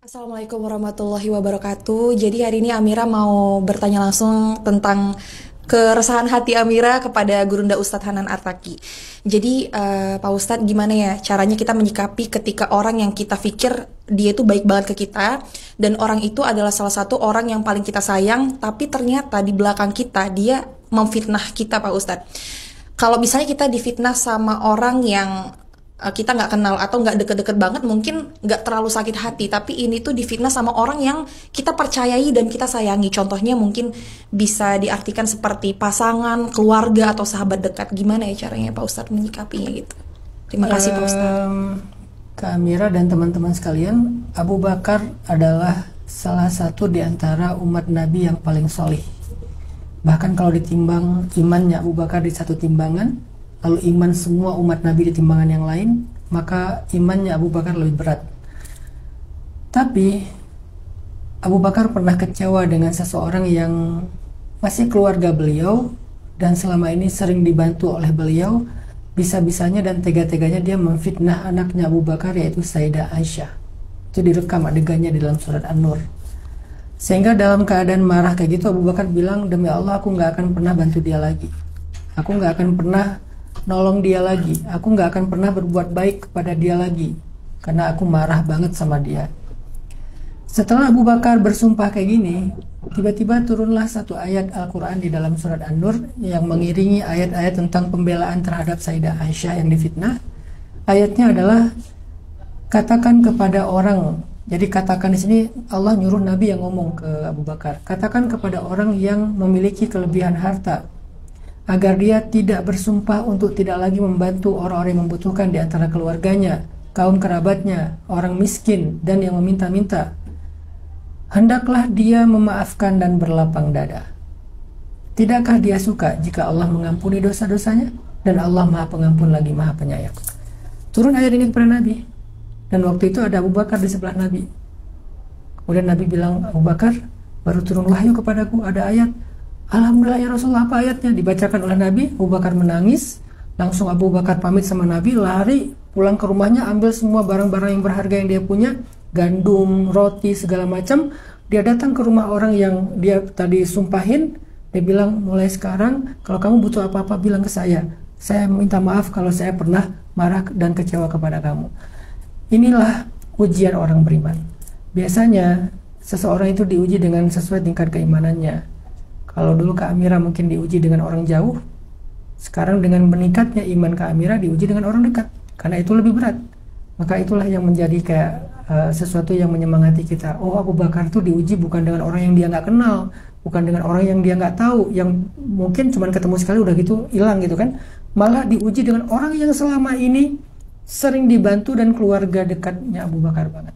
Assalamualaikum warahmatullahi wabarakatuh. Jadi hari ini Amira mau bertanya langsung tentang keresahan hati Amira kepada Gurunda Ustadz Hanan Artaki. Jadi Pak Ustadz, gimana ya caranya kita menyikapi ketika orang yang kita pikir dia itu baik banget ke kita, dan orang itu adalah salah satu orang yang paling kita sayang, tapi ternyata di belakang kita dia memfitnah kita, Pak Ustadz. Kalau misalnya kita difitnah sama orang yang kita nggak kenal atau nggak deket-deket banget, mungkin nggak terlalu sakit hati, tapi ini tuh difitnah sama orang yang kita percayai dan kita sayangi. Contohnya mungkin bisa diartikan seperti pasangan, keluarga, atau sahabat dekat. Gimana ya caranya Pak Ustadz menyikapinya gitu? Terima kasih Pak Ustadz. Kak Amira dan teman-teman sekalian, Abu Bakar adalah salah satu di antara umat Nabi yang paling solih. Bahkan kalau ditimbang imannya Abu Bakar di satu timbangan, lalu iman semua umat Nabi di timbangan yang lain, maka imannya Abu Bakar lebih berat. Tapi Abu Bakar pernah kecewa dengan seseorang yang masih keluarga beliau dan selama ini sering dibantu oleh beliau. Bisa-bisanya dan tega-teganya dia memfitnah anaknya Abu Bakar, yaitu Sayyidah Aisyah. Itu direkam adegannya di dalam surat An-Nur. Sehingga dalam keadaan marah kayak gitu, Abu Bakar bilang, demi Allah aku gak akan pernah bantu dia lagi, aku gak akan pernah nolong dia lagi, aku gak akan pernah berbuat baik kepada dia lagi, karena aku marah banget sama dia. Setelah Abu Bakar bersumpah kayak gini, tiba-tiba turunlah satu ayat Al-Quran di dalam surat An-Nur yang mengiringi ayat-ayat tentang pembelaan terhadap Sayyidah Aisyah yang difitnah. Ayatnya adalah, katakan kepada orang, jadi katakan di sini Allah nyuruh Nabi yang ngomong ke Abu Bakar, katakan kepada orang yang memiliki kelebihan harta, agar dia tidak bersumpah untuk tidak lagi membantu orang-orang yang membutuhkan di antara keluarganya, kaum kerabatnya, orang miskin, dan yang meminta-minta. Hendaklah dia memaafkan dan berlapang dada. Tidakkah dia suka jika Allah mengampuni dosa-dosanya? Dan Allah Maha Pengampun lagi Maha Penyayang. Turun ayat ini kepada Nabi. Dan waktu itu ada Abu Bakar di sebelah Nabi. Kemudian Nabi bilang, Abu Bakar, baru turun wahyu kepadaku, ada ayat. Alhamdulillah ya Rasulullah, apa ayatnya? Dibacakan oleh Nabi. Abu Bakar menangis. Langsung Abu Bakar pamit sama Nabi, lari pulang ke rumahnya, ambil semua barang-barang yang berharga yang dia punya, gandum, roti, segala macam. Dia datang ke rumah orang yang dia tadi sumpahin. Dia bilang, mulai sekarang kalau kamu butuh apa-apa bilang ke saya minta maaf kalau saya pernah marah dan kecewa kepada kamu. Inilah ujian orang beriman. Biasanya seseorang itu diuji dengan sesuai tingkat keimanannya. Kalau dulu Kak Amira mungkin diuji dengan orang jauh, sekarang dengan meningkatnya iman Kak Amira diuji dengan orang dekat, karena itu lebih berat. Maka itulah yang menjadi kayak sesuatu yang menyemangati kita. Oh, Abu Bakar itu diuji bukan dengan orang yang dia nggak kenal, bukan dengan orang yang dia nggak tahu, yang mungkin cuma ketemu sekali udah gitu hilang gitu kan. Malah diuji dengan orang yang selama ini sering dibantu dan keluarga dekatnya Abu Bakar banget.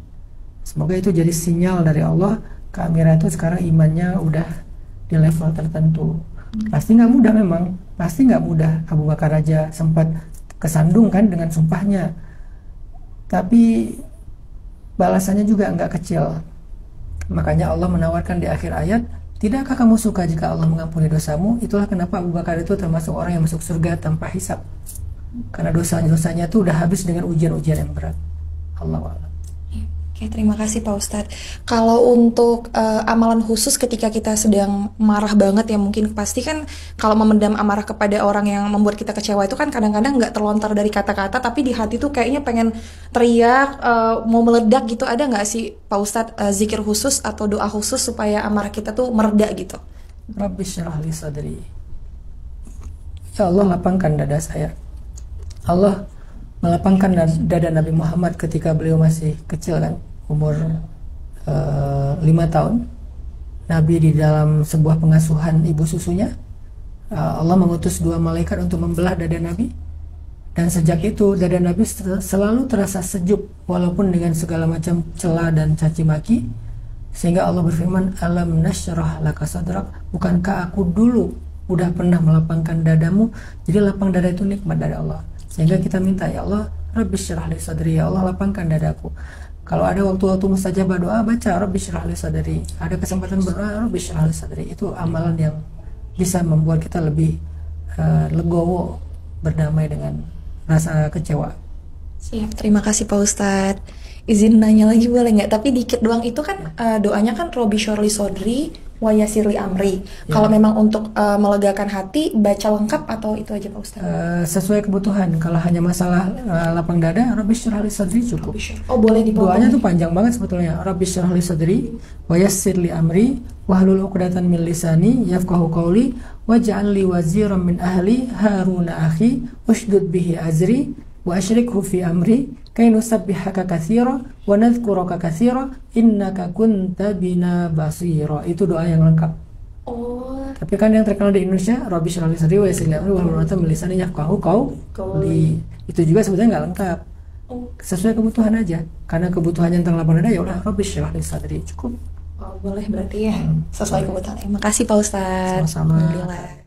Semoga itu jadi sinyal dari Allah, Kak Amira itu sekarang imannya udah di level tertentu. Pasti nggak mudah, memang pasti nggak mudah. Abu Bakar aja sempat kesandung kan dengan sumpahnya, tapi balasannya juga nggak kecil. Makanya Allah menawarkan di akhir ayat, tidakkah kamu suka jika Allah mengampuni dosamu? Itulah kenapa Abu Bakar itu termasuk orang yang masuk surga tanpa hisab, karena dosanya itu udah habis dengan ujian-ujian yang berat. Allahu a'lam. Oke, terima kasih Pak Ustadz. Kalau untuk amalan khusus ketika kita sedang marah banget ya, mungkin pasti kan kalau memendam amarah kepada orang yang membuat kita kecewa itu kan kadang-kadang nggak terlontar dari kata-kata, tapi di hati tuh kayaknya pengen teriak, mau meledak gitu. Ada nggak sih Pak Ustadz zikir khusus atau doa khusus supaya amarah kita tuh mereda gitu? Rabbi syrah li sadri. Ya Allah, lapangkan dada saya. Allah melapangkan dada Nabi Muhammad ketika beliau masih kecil kan, umur 5 tahun. Nabi di dalam sebuah pengasuhan ibu susunya, Allah mengutus 2 malaikat untuk membelah dada Nabi. Dan sejak itu dada Nabi selalu terasa sejuk walaupun dengan segala macam cela dan caci maki. Sehingga Allah berfirman, alam nasyrah laka sadrak, bukankah aku dulu udah pernah melapangkan dadamu? Jadi lapang dada itu nikmat dari Allah. Sehingga kita minta, ya Allah, Rabbi syrah li sadri, ya Allah lapangkan dadaku. Kalau ada waktu-waktu mustajabah doa, baca Rabbi syrah li sadri. Ada kesempatan berdoa, Rabbi syrah li sadri. Itu amalan yang bisa membuat kita lebih legowo, berdamai dengan rasa kecewa. Siap, terima kasih Pak Ustadz. Izin nanya lagi boleh nggak? Tapi dikit doang itu kan doanya kan Robi Shorli Sodri wa Yassirli Amri. Kalau memang untuk melegakan hati baca lengkap atau itu aja Pak Ustadz? Sesuai kebutuhan. Kalau hanya masalah lapang dada, Rabbi syrah li sadri cukup. Oh boleh dipotong. Doanya tuh panjang banget sebetulnya. Rabbi syrah li sadri wa yassir li amri wahlul 'uqdatam min lisani yafqahu qawli waj'al li waziran min ahli Haruna akhi ushdud bihi azri wa asyrikhu fi amri kay nusabbihaka katsira wa nadhkuraka katsira innaka kunta bina basira. Itu doa yang lengkap. Oh. Tapi kan yang terkenal di Indonesia Rabbi syrah li sadri wa yassir li amri wahlul 'uqdatam min lisani yafqahu qawli. Itu juga sebetulnya nggak lengkap. Sesuai kebutuhan aja. Karena kebutuhannya tentang lapang dada ya udah Rabbi syrah li sadri cukup. Oh, boleh berarti ya sesuai kebutuhan. Makasih Pak Ustadz. Sama-sama. Alhamdulillah.